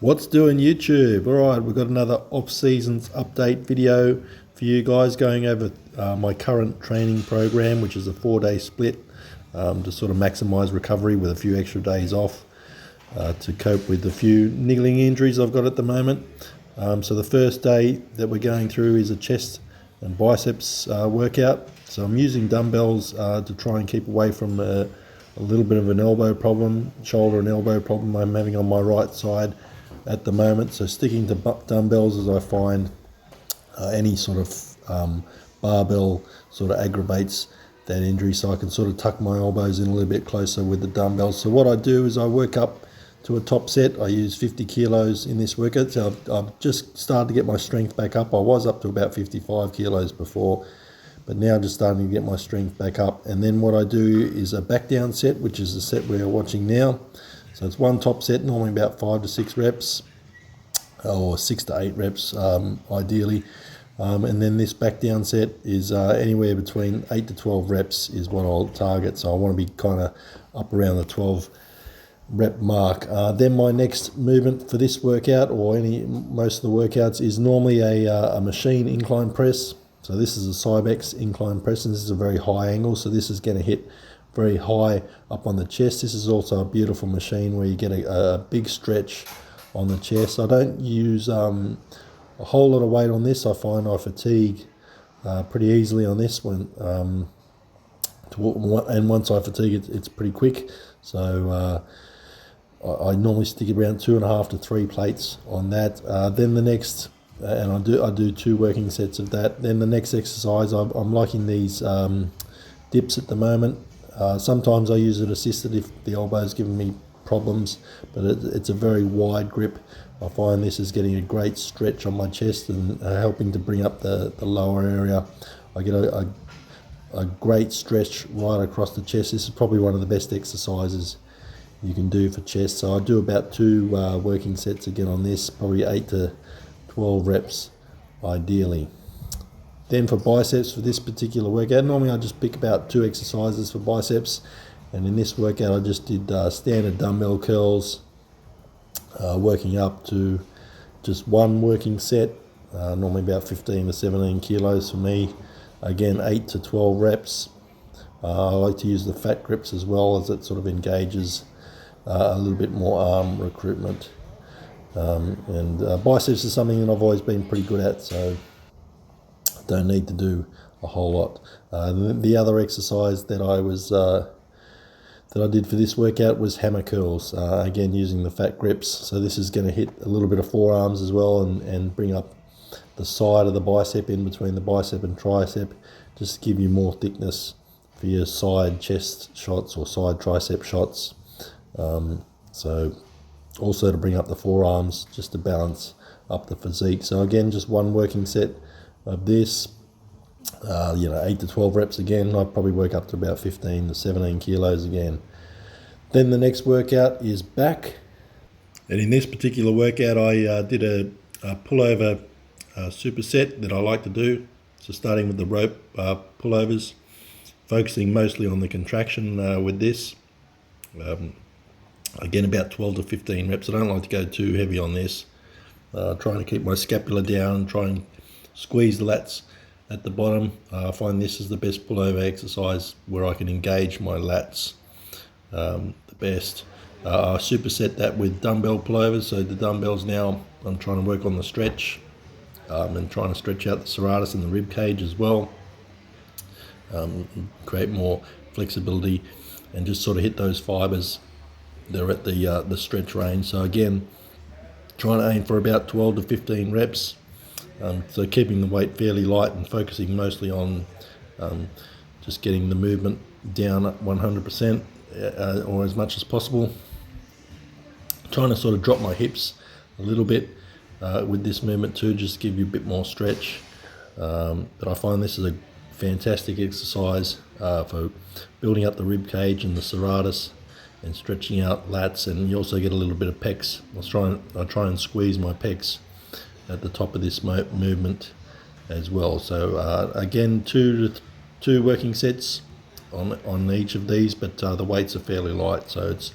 What's doing YouTube? Alright, we've got another off-seasons update video for you guys going over my current training program, which is a 4-day split to sort of maximise recovery with a few extra days off to cope with a few niggling injuries I've got at the moment. So the first day that we're going through is a chest and biceps workout. So I'm using dumbbells to try and keep away from a little bit of an elbow problem, shoulder and elbow problem I'm having on my right side at the moment. So sticking to dumbbells as I find any sort of barbell sort of aggravates that injury, so I can sort of tuck my elbows in a little bit closer with the dumbbells. So what I do is I work up to a top set. I use 50 kilos in this workout. So I've just started to get my strength back up. I was up to about 55 kilos before, but now just starting to get my strength back up. And then what I do is a back down set, which is the set we're watching now. So it's one top set, normally about 5 to 6 reps, or 6 to 8 reps ideally. And then this back down set is anywhere between 8 to 12 reps is what I'll target. So I want to be kind of up around the 12 rep mark. Then my next movement for this workout, or most of the workouts, is normally a machine incline press. So this is a Cybex incline press, and this is a very high angle, so this is going to hit very high up on the chest. This is also a beautiful machine where you get a big stretch on the chest. I don't use a whole lot of weight on this. I find I fatigue pretty easily on this one, and once I fatigue it's pretty quick. So I normally stick around 2.5 to 3 plates on that. Then the next, and I do 2 working sets of that. Then the next exercise, I'm liking these dips at the moment. Sometimes I use it assisted if the elbow's giving me problems, but it's a very wide grip. I find this is getting a great stretch on my chest and helping to bring up the lower area. I get a great stretch right across the chest. This is probably one of the best exercises you can do for chest. So I do about 2 working sets again on this, probably 8 to 12 reps ideally. Then for biceps, for this particular workout, normally I just pick about 2 exercises for biceps, and in this workout I just did standard dumbbell curls, working up to just 1 working set, normally about 15 to 17 kilos for me. Again, 8 to 12 reps. I like to use the fat grips as well, as it sort of engages a little bit more arm recruitment. And biceps is something that I've always been pretty good at, so don't need to do a whole lot. The other exercise that I did for this workout was hammer curls, again using the fat grips. So this is going to hit a little bit of forearms as well, and bring up the side of the bicep, in between the bicep and tricep, just to give you more thickness for your side chest shots or side tricep shots. So also to bring up the forearms, just to balance up the physique. So again, just 1 working set of this, 8 to 12 reps again. I'd probably work up to about 15 to 17 kilos again. Then the next workout is back. And in this particular workout, I did a pullover superset that I like to do. So starting with the rope pullovers, focusing mostly on the contraction with this. Again, about 12 to 15 reps. I don't like to go too heavy on this. Trying to keep my scapula down and try and squeeze the lats at the bottom. I find this is the best pullover exercise where I can engage my lats the best. I superset that with dumbbell pullovers. So the dumbbells now, I'm trying to work on the stretch and trying to stretch out the serratus and the rib cage as well. Create more flexibility and just sort of hit those fibers. They're at the stretch range. So again, trying to aim for about 12 to 15 reps. So keeping the weight fairly light and focusing mostly on just getting the movement down at 100% or as much as possible. Trying to sort of drop my hips a little bit with this movement too, just to give you a bit more stretch. But I find this is a fantastic exercise for building up the rib cage and the serratus and stretching out lats, and you also get a little bit of pecs. I try and squeeze my pecs at the top of this movement as well. So again, two working sets on each of these, but the weights are fairly light, so it's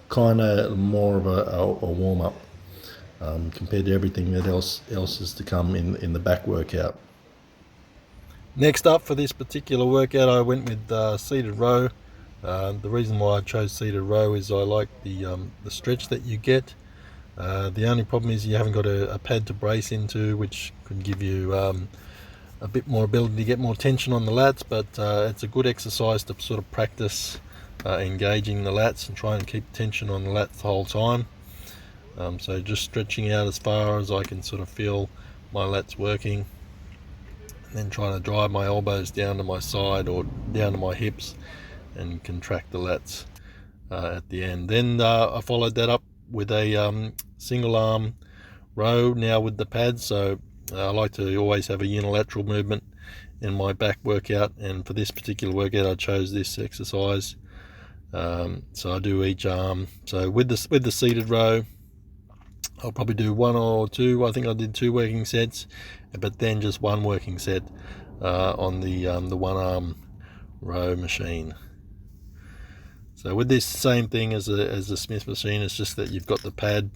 kind of more of a warm-up. compared to everything that else is to come in the back workout. Next up for this particular workout, I went with seated row. The reason why I chose seated row is I like the stretch that you get. The only problem is you haven't got a pad to brace into, which can give you a bit more ability to get more tension on the lats, but it's a good exercise to sort of practice engaging the lats and try and keep tension on the lats the whole time. So just stretching out as far as I can sort of feel my lats working, and then trying to drive my elbows down to my side or down to my hips and contract the lats at the end. Then I followed that up with a single arm row, now with the pads. So I like to always have a unilateral movement in my back workout, and for this particular workout I chose this exercise. So I do each arm. So with the seated row, I'll probably do one or two. I think I did 2 working sets, but then just 1 working set on the one arm row machine. So with this, same thing as the Smith machine, it's just that you've got the pad,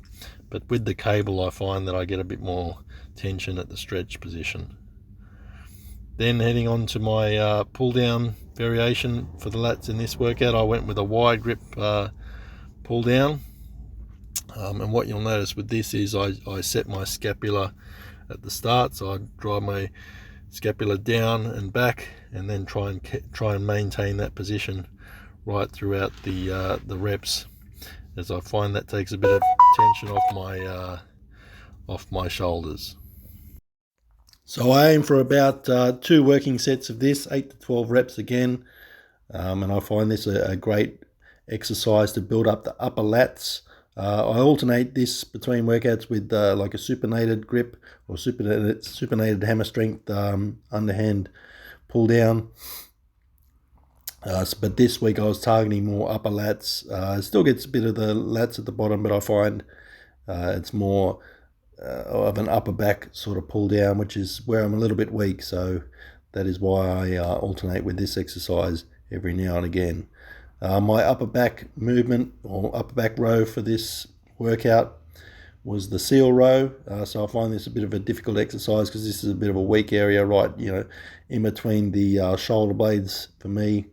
but with the cable I find that I get a bit more tension at the stretch position. Then heading on to my pull down variation for the lats in this workout, I went with a wide grip pull down. And what you'll notice with this is I set my scapula at the start, so I drive my scapula down and back, and then try and maintain that position right throughout the reps, as I find that takes a bit of tension off my shoulders. So I aim for about 2 working sets of this, 8 to 12 reps again, and I find this a great exercise to build up the upper lats. I alternate this between workouts with like a supinated grip or supinated hammer strength underhand pull down. But this week I was targeting more upper lats. It still gets a bit of the lats at the bottom, but I find it's more of an upper back sort of pull down, which is where I'm a little bit weak. So that is why I alternate with this exercise every now and again. My upper back movement or upper back row for this workout was the seal row. So I find this a bit of a difficult exercise because this is a bit of a weak area, right, in between the shoulder blades for me.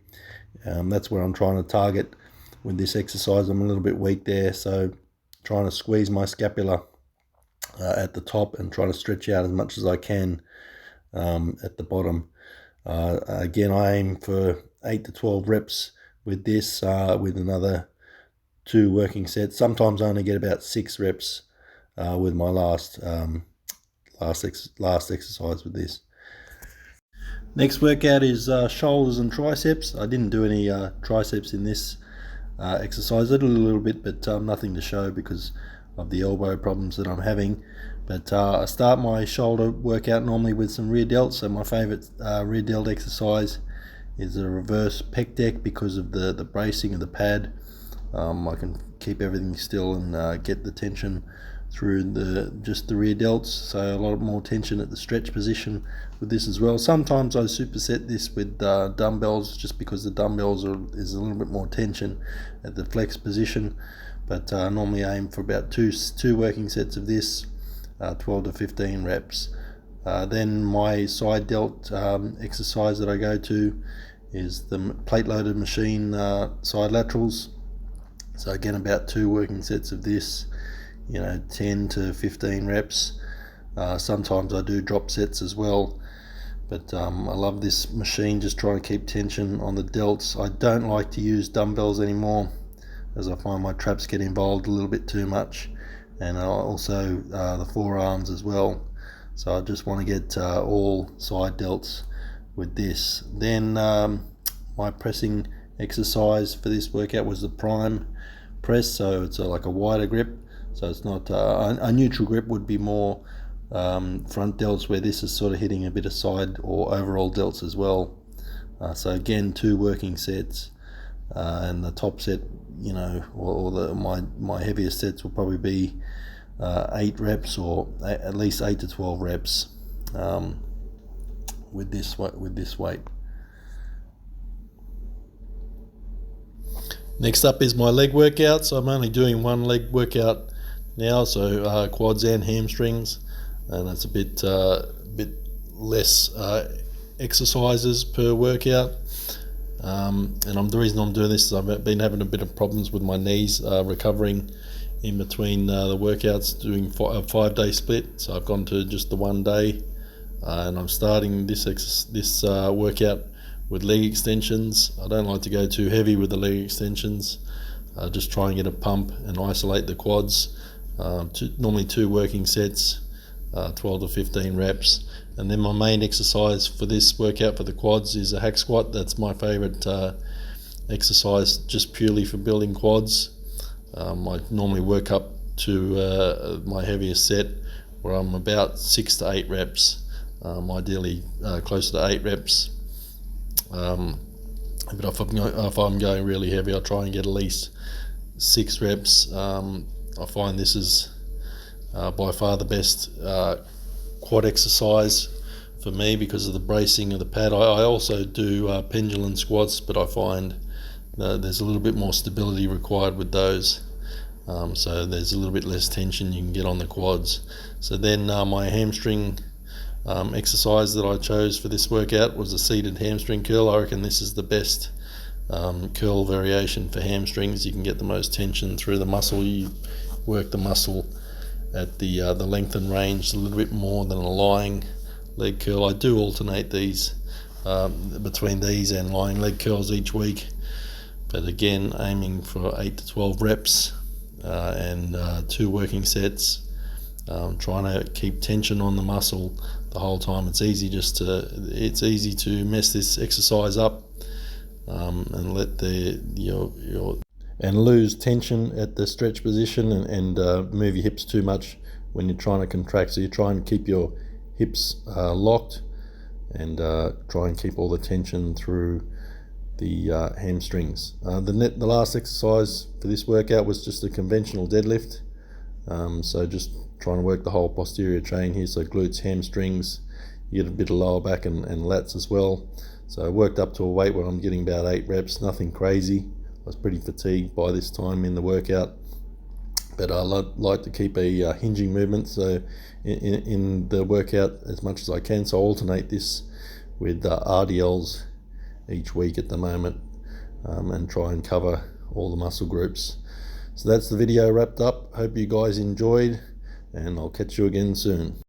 That's where I'm trying to target with this exercise. I'm a little bit weak there, so trying to squeeze my scapula at the top and trying to stretch out as much as I can at the bottom. Again, I aim for 8 to 12 reps with this, with another 2 working sets. Sometimes I only get about 6 reps with my last exercise with this. Next workout is shoulders and triceps. I didn't do any triceps in this exercise. I did a little bit, but nothing to show because of the elbow problems that I'm having. But I start my shoulder workout normally with some rear delts. So my favorite rear delt exercise is a reverse pec deck because of the bracing of the pad. I can keep everything still and get the tension through just the rear delts, so a lot more tension at the stretch position with this as well. Sometimes I superset this with dumbbells, just because the dumbbells is a little bit more tension at the flex position, but normally aim for about two working sets of this, 12 to 15 reps. Then my side delt exercise that I go to is the plate loaded machine side laterals. So again, about 2 working sets of this, 10 to 15 reps. Sometimes I do drop sets as well, but I love this machine, just trying to keep tension on the delts. I don't like to use dumbbells anymore, as I find my traps get involved a little bit too much, and also the forearms as well. So I just want to get all side delts with this. Then my pressing exercise for this workout was the prime press, so it's like a wider grip. So it's not a neutral grip would be more front delts, where this is sort of hitting a bit of side or overall delts as well. So again, 2 working sets, and the top set, my heaviest sets will probably be 8 reps or at least 8 to 12 reps with this weight. Next up is my leg workout. So I'm only doing 1 leg workout now, so quads and hamstrings, and it's a bit less exercises per workout. And the reason I'm doing this is I've been having a bit of problems with my knees recovering in between the workouts, doing a 5-day split. So I've gone to just the 1 day, and I'm starting this workout with leg extensions. I don't like to go too heavy with the leg extensions. Just try and get a pump and isolate the quads. Normally 2 working sets, 12 to 15 reps. And then my main exercise for this workout for the quads is a hack squat. That's my favourite exercise, just purely for building quads. I normally work up to my heaviest set, where I'm about 6 to 8 reps, ideally closer to 8 reps. But if I'm going really heavy, I try and get at least 6 reps. I find this is by far the best quad exercise for me because of the bracing of the pad. I also do pendulum squats, but I find there's a little bit more stability required with those, so there's a little bit less tension you can get on the quads. So then my hamstring exercise that I chose for this workout was a seated hamstring curl. I reckon this is the best curl variation for hamstrings. You can get the most tension through the muscle. You work the muscle at the length and range a little bit more than a lying leg curl. I do alternate these between these and lying leg curls each week, but again aiming for 8 to 12 reps and 2 working sets, trying to keep tension on the muscle the whole time. It's easy to mess this exercise up and let and lose tension at the stretch position and move your hips too much when you're trying to contract. So you're trying to keep your hips locked and try and keep all the tension through the hamstrings. The last exercise for this workout was just a conventional deadlift. So just trying to work the whole posterior chain here, so glutes, hamstrings, you get a bit of lower back and lats as well. So I worked up to a weight where I'm getting about 8 reps, nothing crazy. I was pretty fatigued by this time in the workout, but I like to keep a hinging movement so in the workout as much as I can. So I alternate this with RDLs each week at the moment, and try and cover all the muscle groups. So that's the video wrapped up. Hope you guys enjoyed, and I'll catch you again soon.